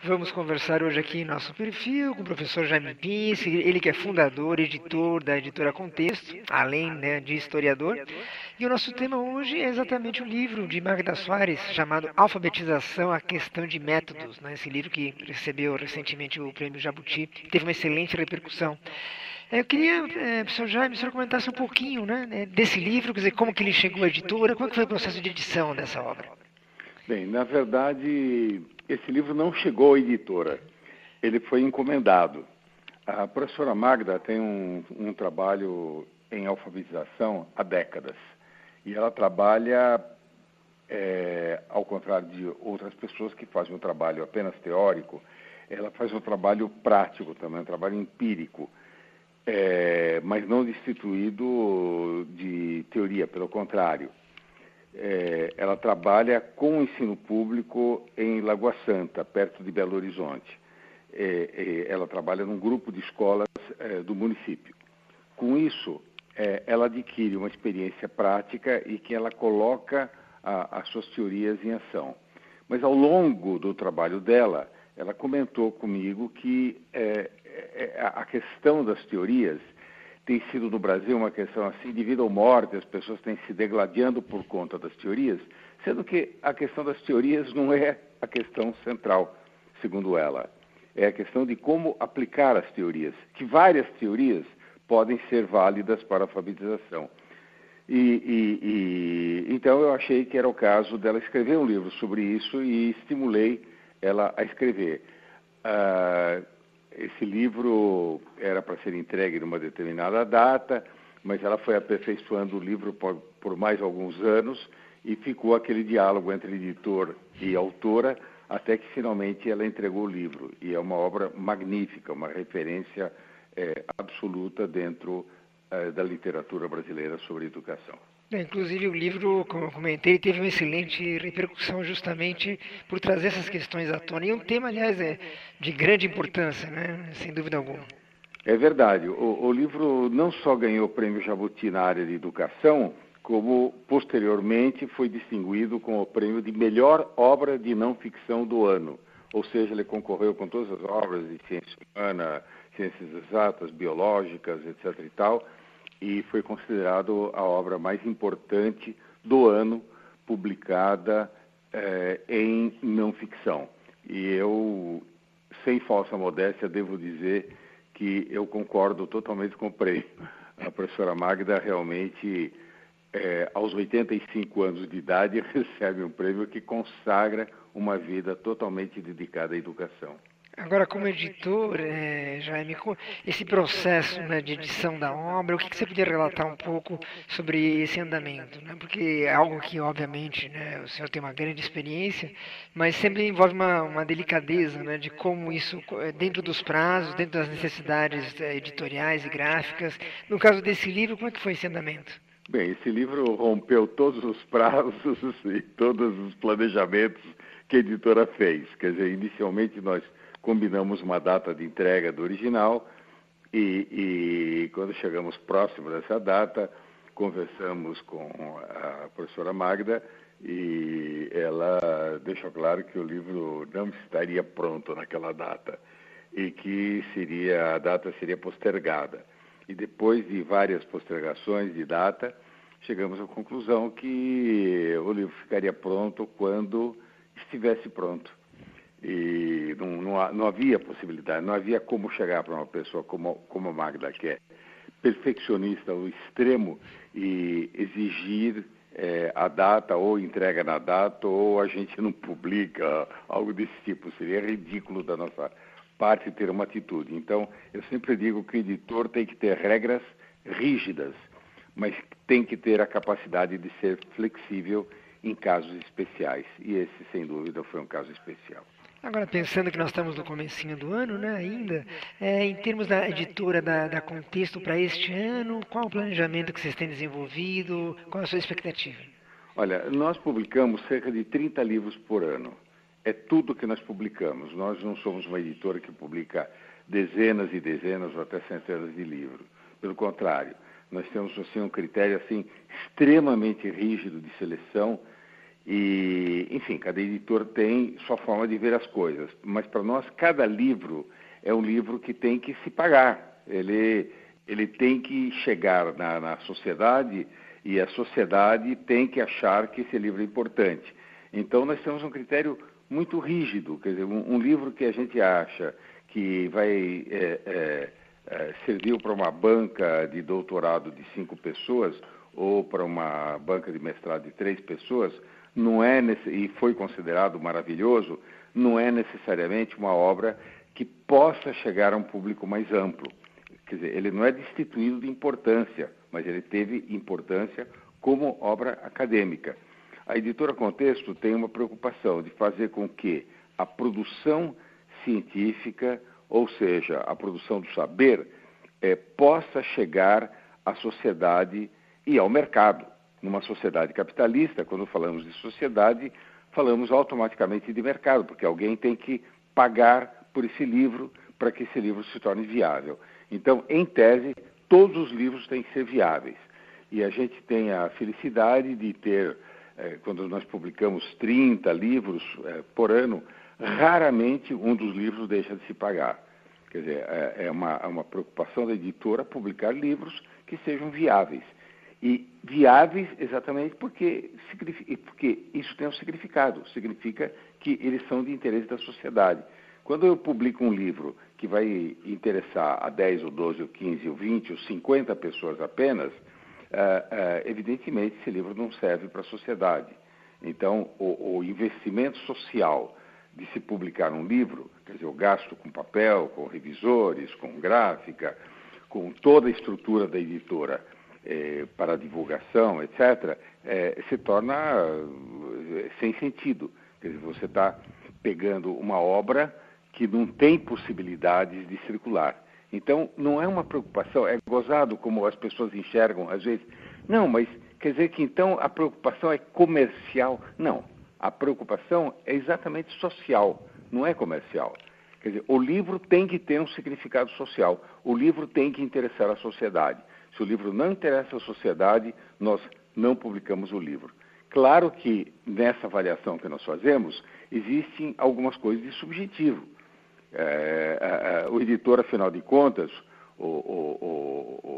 Vamos conversar hoje aqui em nosso perfil com o professor Jaime Pince, ele que é fundador e editor da editora Contexto, além, né, de historiador. E o nosso tema hoje é exatamente o livro de Magda Soares, chamado Alfabetização, a Questão de Métodos, né, esse livro que recebeu recentemente o prêmio Jabuti, teve uma excelente repercussão. Eu queria, professor Jaime, o senhor comentasse um pouquinho, desse livro, quer dizer, como que ele chegou à editora, como é que foi o processo de edição dessa obra? Bem, na verdade, esse livro não chegou à editora, ele foi encomendado. A professora Magda tem um trabalho em alfabetização há décadas, e ela trabalha, ao contrário de outras pessoas que fazem um trabalho apenas teórico, ela faz um trabalho prático também, um trabalho empírico, mas não destituído de teoria, pelo contrário. Ela trabalha com o ensino público em Lagoa Santa, perto de Belo Horizonte. Ela trabalha num grupo de escolas do município. Com isso, ela adquire uma experiência prática e que ela coloca as suas teorias em ação. Mas ao longo do trabalho dela, ela comentou comigo que a questão das teorias tem sido no Brasil uma questão assim de vida ou morte, as pessoas têm se degladiando por conta das teorias, sendo que a questão das teorias não é a questão central, segundo ela. É a questão de como aplicar as teorias, que várias teorias podem ser válidas para a alfabetização. Então eu achei que era o caso dela escrever um livro sobre isso e estimulei ela a escrever. Esse livro era para ser entregue numa determinada data, mas ela foi aperfeiçoando o livro por mais alguns anos e ficou aquele diálogo entre editor e autora até que finalmente ela entregou o livro. E é uma obra magnífica, uma referência absoluta dentro da literatura brasileira sobre educação. Inclusive o livro, como eu comentei, teve uma excelente repercussão justamente por trazer essas questões à tona. E um tema, aliás, de grande importância, né? Sem dúvida alguma. É verdade. O livro não só ganhou o prêmio Jabuti na área de educação, como posteriormente foi distinguido com o prêmio de melhor obra de não ficção do ano. Ou seja, ele concorreu com todas as obras de ciência humana, ciências exatas, biológicas, etc. e tal, e foi considerado a obra mais importante do ano publicada em não ficção. E eu, sem falsa modéstia, devo dizer que eu concordo totalmente com o prêmio. A professora Magda realmente, aos 85 anos de idade, recebe um prêmio que consagra uma vida totalmente dedicada à educação. Agora, como editor, Jaime, esse processo, né, de edição da obra, o que você podia relatar um pouco sobre esse andamento? Né? Porque é algo que, obviamente, né, o senhor tem uma grande experiência, mas sempre envolve uma delicadeza, né, de como isso, dentro dos prazos, dentro das necessidades editoriais e gráficas. No caso desse livro, como é que foi esse andamento? Bem, esse livro rompeu todos os prazos e todos os planejamentos que a editora fez. Quer dizer, inicialmente nós combinamos uma data de entrega do original e quando chegamos próximo dessa data, conversamos com a professora Magda e ela deixou claro que o livro não estaria pronto naquela data e que a data seria postergada. E depois de várias postergações de data, chegamos à conclusão que o livro ficaria pronto quando estivesse pronto. E não havia possibilidade, não havia como chegar para uma pessoa como a Magda, que é perfeccionista ao extremo, e exigir a data, ou entrega na data, ou a gente não publica, algo desse tipo. Seria ridículo da nossa parte ter uma atitude. Então, eu sempre digo que o editor tem que ter regras rígidas, mas tem que ter a capacidade de ser flexível em casos especiais. E esse, sem dúvida, foi um caso especial. Agora, pensando que nós estamos no comecinho do ano, né, ainda, em termos da editora da Contexto para este ano, qual o planejamento que vocês têm desenvolvido, qual a sua expectativa? Olha, nós publicamos cerca de 30 livros por ano. É tudo que nós publicamos. Nós não somos uma editora que publica dezenas e dezenas ou até centenas de livros. Pelo contrário, nós temos assim, um critério assim, extremamente rígido de seleção E, enfim, cada editor tem sua forma de ver as coisas. Mas para nós, cada livro é um livro que tem que se pagar. Ele tem que chegar na sociedade e a sociedade tem que achar que esse livro é importante. Então, nós temos um critério muito rígido. Quer dizer, um livro que a gente acha que vai servir para uma banca de doutorado de 5 pessoas ou para uma banca de mestrado de 3 pessoas, não é e foi considerado maravilhoso, não é necessariamente uma obra que possa chegar a um público mais amplo. Quer dizer, ele não é destituído de importância, mas ele teve importância como obra acadêmica. A editora Contexto tem uma preocupação de fazer com que a produção científica, ou seja, a produção do saber, possa chegar à sociedade e ao mercado. Numa sociedade capitalista, quando falamos de sociedade, falamos automaticamente de mercado, porque alguém tem que pagar por esse livro para que esse livro se torne viável. Então, em tese, todos os livros têm que ser viáveis. E a gente tem a felicidade de ter, quando nós publicamos 30 livros por ano, raramente um dos livros deixa de se pagar. Quer dizer, é uma preocupação da editora publicar livros que sejam viáveis. E viáveis exatamente porque isso tem um significado. Significa que eles são de interesse da sociedade. Quando eu publico um livro que vai interessar a 10, ou 12, ou 15, ou 20, ou 50 pessoas apenas, evidentemente esse livro não serve para a sociedade. Então, o investimento social de se publicar um livro, quer dizer, o gasto com papel, com revisores, com gráfica, com toda a estrutura da editora, para a divulgação, etc., se torna sem sentido. Quer dizer, você está pegando uma obra que não tem possibilidades de circular. Então, não é uma preocupação, é gozado como as pessoas enxergam, às vezes. Não, mas quer dizer que então a preocupação é comercial? Não, a preocupação é exatamente social, não é comercial. Quer dizer, o livro tem que ter um significado social, o livro tem que interessar a sociedade. Se o livro não interessa a sociedade, nós não publicamos o livro. Claro que nessa avaliação que nós fazemos, existem algumas coisas de subjetivo. O editor, afinal de contas,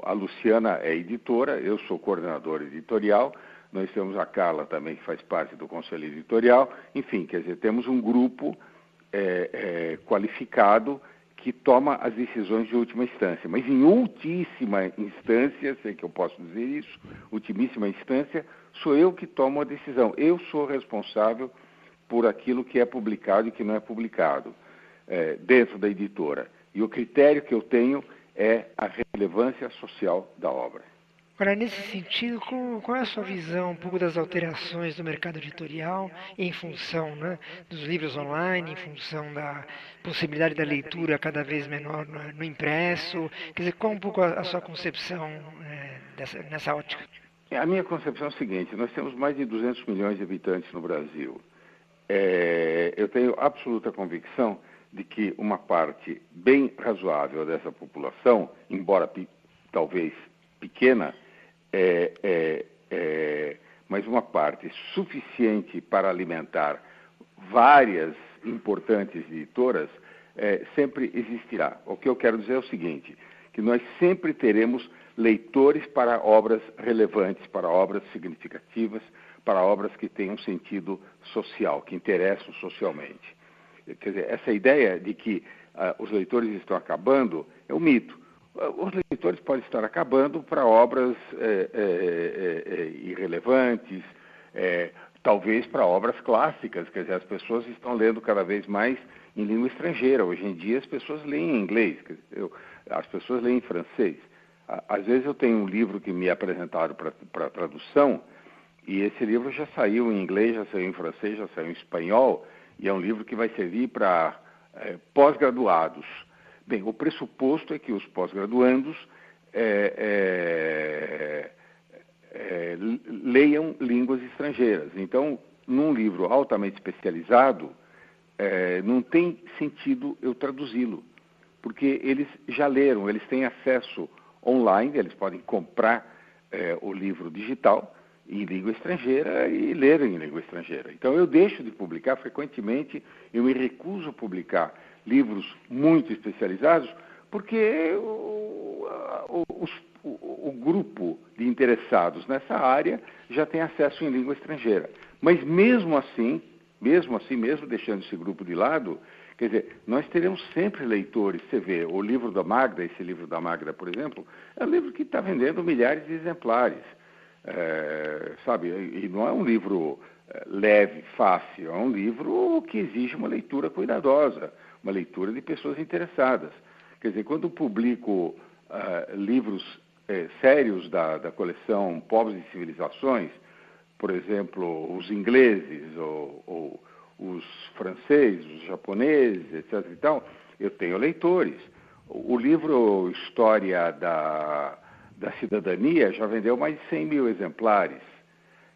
a Luciana é editora, eu sou coordenador editorial, nós temos a Carla também, que faz parte do conselho editorial. Enfim, quer dizer, temos um grupo qualificado que toma as decisões de última instância. Mas em ultíssima instância, sei que eu posso dizer isso, ultimíssima instância, sou eu que tomo a decisão. Eu sou responsável por aquilo que é publicado e que não é publicado dentro da editora. E o critério que eu tenho é a relevância social da obra. Agora, nesse sentido, qual é a sua visão um pouco das alterações do mercado editorial em função, né, dos livros online, em função da possibilidade da leitura cada vez menor no impresso? Quer dizer, qual um pouco a sua concepção nessa ótica? A minha concepção é a seguinte: nós temos mais de 200 milhões de habitantes no Brasil. Eu tenho absoluta convicção de que uma parte bem razoável dessa população, embora talvez pequena, mas uma parte suficiente para alimentar várias importantes editoras, sempre existirá. O que eu quero dizer é o seguinte, que nós sempre teremos leitores para obras relevantes, para obras significativas, para obras que tenham sentido social, que interessam socialmente. Quer dizer, essa ideia de que os leitores estão acabando é um mito. Os leitores podem estar acabando para obras irrelevantes, talvez para obras clássicas. Quer dizer, as pessoas estão lendo cada vez mais em língua estrangeira. Hoje em dia as pessoas leem em inglês, as pessoas leem em francês. Às vezes eu tenho um livro que me apresentaram para tradução, e esse livro já saiu em inglês, já saiu em francês, já saiu em espanhol, e é um livro que vai servir para pós-graduados. Bem, o pressuposto é que os pós-graduandos leiam línguas estrangeiras. Então, num livro altamente especializado, não tem sentido eu traduzi-lo, porque eles já leram, eles têm acesso online, eles podem comprar o livro digital, em língua estrangeira e ler em língua estrangeira. Então eu deixo de publicar frequentemente, eu me recuso a publicar livros muito especializados, porque o grupo de interessados nessa área já tem acesso em língua estrangeira. Mas mesmo assim, mesmo deixando esse grupo de lado, quer dizer, nós teremos sempre leitores. Você vê, o livro da Magda, esse livro da Magda, por exemplo, é um livro que está vendendo milhares de exemplares. Sabe, e não é um livro leve, fácil, é um livro que exige uma leitura cuidadosa, uma leitura de pessoas interessadas. Quer dizer, quando publico livros sérios da coleção Povos e Civilizações, por exemplo, os ingleses, ou os franceses, os japoneses, etc. e tal, eu tenho leitores. O livro História da Cidadania já vendeu mais de 100 mil exemplares.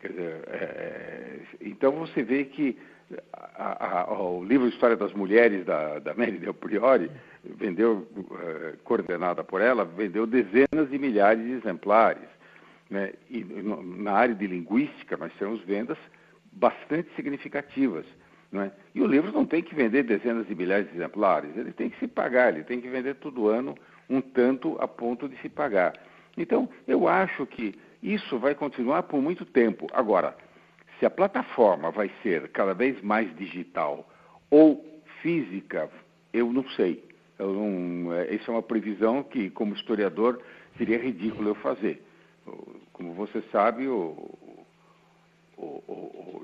Quer dizer, então você vê que o livro História das Mulheres, da Mary Del Priore, vendeu, coordenada por ela, vendeu dezenas de milhares de exemplares. Né? E na área de linguística nós temos vendas bastante significativas. Não é? E o livro não tem que vender dezenas de milhares de exemplares, ele tem que se pagar, ele tem que vender todo ano um tanto a ponto de se pagar. Então, eu acho que isso vai continuar por muito tempo. Agora, se a plataforma vai ser cada vez mais digital ou física, eu não sei. Isso é uma previsão que, como historiador, seria ridículo eu fazer. Como você sabe, o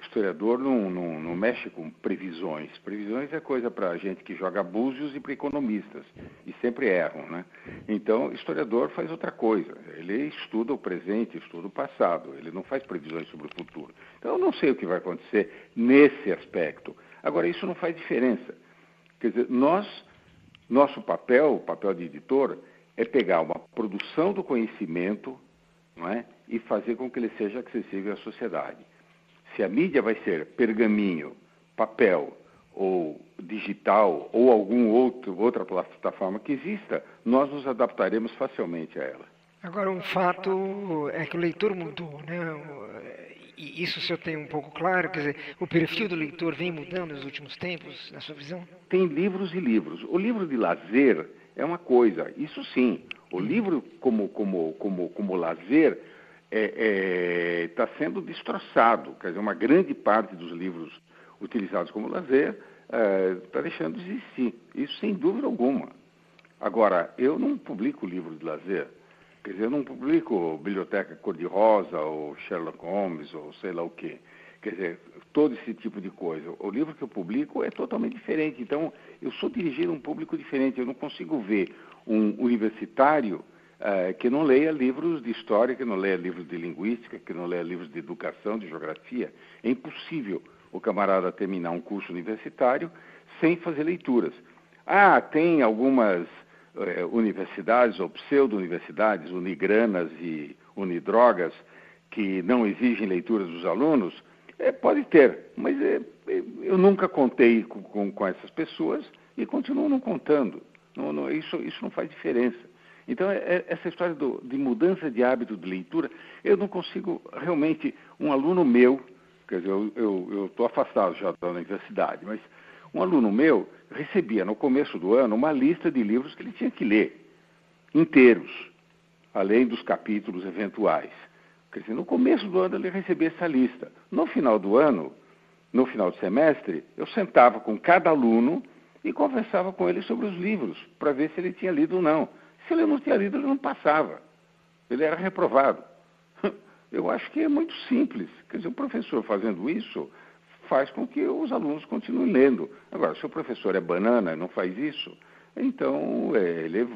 historiador não mexe com previsões. Previsões é coisa para gente que joga búzios e para economistas, e sempre erram, né? Então, o historiador faz outra coisa. Ele estuda o presente, estuda o passado. Ele não faz previsões sobre o futuro. Então, eu não sei o que vai acontecer nesse aspecto. Agora, isso não faz diferença. Quer dizer, nosso papel, o papel de editor, é pegar uma produção do conhecimento, não é? E fazer com que ele seja acessível à sociedade. Se a mídia vai ser pergaminho, papel ou digital ou outra plataforma que exista, nós nos adaptaremos facilmente a ela. Agora, um fato é que o leitor mudou, né? E isso o senhor tem um pouco claro, quer dizer, o perfil do leitor vem mudando nos últimos tempos, na sua visão? Tem livros e livros. O livro de lazer é uma coisa, isso sim. O livro como lazer está sendo destroçado. Quer dizer, uma grande parte dos livros utilizados como lazer está deixando de existir. Isso sem dúvida alguma. Agora, eu não publico livros de lazer. Quer dizer, eu não publico Biblioteca Cor-de-Rosa ou Sherlock Holmes ou sei lá o quê. Quer dizer, todo esse tipo de coisa. O livro que eu publico é totalmente diferente. Então, eu sou dirigido a um público diferente. Eu não consigo ver um universitário que não leia livros de história, que não leia livros de linguística, que não leia livros de educação, de geografia. É impossível o camarada terminar um curso universitário sem fazer leituras. Tem algumas universidades ou pseudo-universidades, unigranas e unidrogas, que não exigem leituras dos alunos. Pode ter, mas eu nunca contei com essas pessoas e continuo não contando. Isso não faz diferença. Então, essa história de mudança de hábito de leitura, eu não consigo realmente. Um aluno meu, quer dizer, eu estou afastado já da universidade, mas um aluno meu recebia no começo do ano uma lista de livros que ele tinha que ler, inteiros, além dos capítulos eventuais. Quer dizer, no começo do ano ele recebia essa lista. No final do ano, no final do semestre, eu sentava com cada aluno e conversava com ele sobre os livros, para ver se ele tinha lido ou não. Se ele não tinha lido, ele não passava. Ele era reprovado. Eu acho que é muito simples. Quer dizer, o professor fazendo isso faz com que os alunos continuem lendo. Agora, se o professor é banana e não faz isso, então ele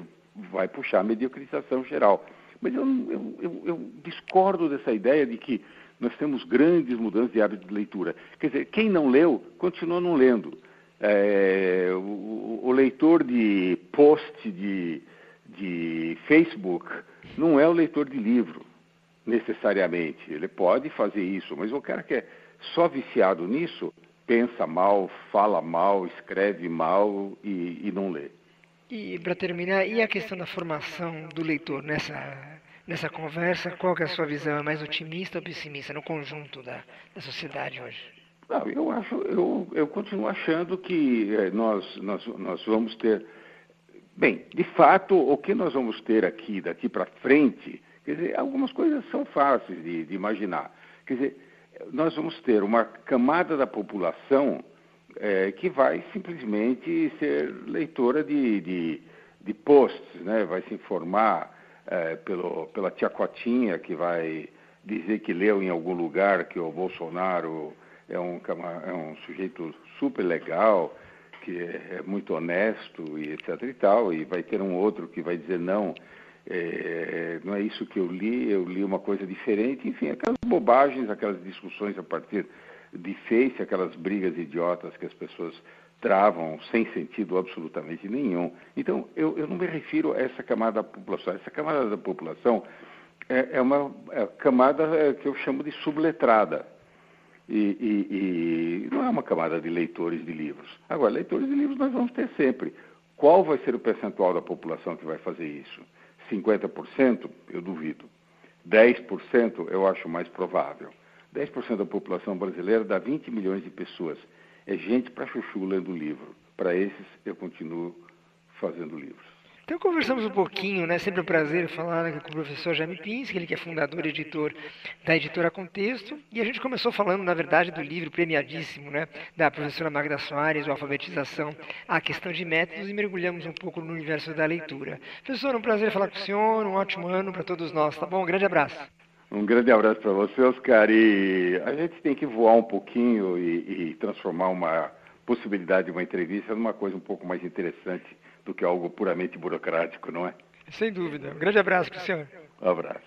vai puxar a mediocrização geral. Mas eu discordo dessa ideia de que nós temos grandes mudanças de hábito de leitura. Quer dizer, quem não leu, continua não lendo. O leitor de post de Facebook não é o leitor de livro, necessariamente. Ele pode fazer isso, mas o cara que é só viciado nisso, pensa mal, fala mal, escreve mal e não lê. E, para terminar, e a questão da formação do leitor nessa conversa, qual que é a sua visão? É mais otimista ou pessimista no conjunto da sociedade hoje? Não, eu continuo achando que nós vamos ter. Bem, de fato, o que nós vamos ter daqui para frente, quer dizer, algumas coisas são fáceis de imaginar. Quer dizer, nós vamos ter uma camada da população que vai simplesmente ser leitora de posts, né? Vai se informar pela tia Cotinha, que vai dizer que leu em algum lugar que o Bolsonaro é um sujeito super legal, que é muito honesto e etc e tal, e vai ter um outro que vai dizer não é isso que eu li uma coisa diferente, enfim, aquelas bobagens, aquelas discussões a partir de Face, aquelas brigas idiotas que as pessoas travam sem sentido absolutamente nenhum. Então, eu não me refiro a essa camada da população. Essa camada da população é uma camada que eu chamo de subletrada. E não é uma camada de leitores de livros. Agora, leitores de livros nós vamos ter sempre. Qual vai ser o percentual da população que vai fazer isso? 50%? Eu duvido. 10% eu acho mais provável. 10% da população brasileira dá 20 milhões de pessoas. É gente para chuchu lendo livro. Para esses, eu continuo fazendo livros. Então conversamos um pouquinho, né? Sempre um prazer falar com o professor Jaime Pinsky, ele que é fundador e editor da Editora Contexto. E a gente começou falando, na verdade, do livro premiadíssimo, né? Da professora Magda Soares, o Alfabetização, a questão de métodos, e mergulhamos um pouco no universo da leitura. Professor, um prazer falar com o senhor, um ótimo ano para todos nós, tá bom? Um grande abraço. Um grande abraço para você, Oscar. E a gente tem que voar um pouquinho e transformar uma possibilidade de uma entrevista numa coisa um pouco mais interessante do que algo puramente burocrático, não é? Sem dúvida. Um grande abraço para o senhor. Um abraço.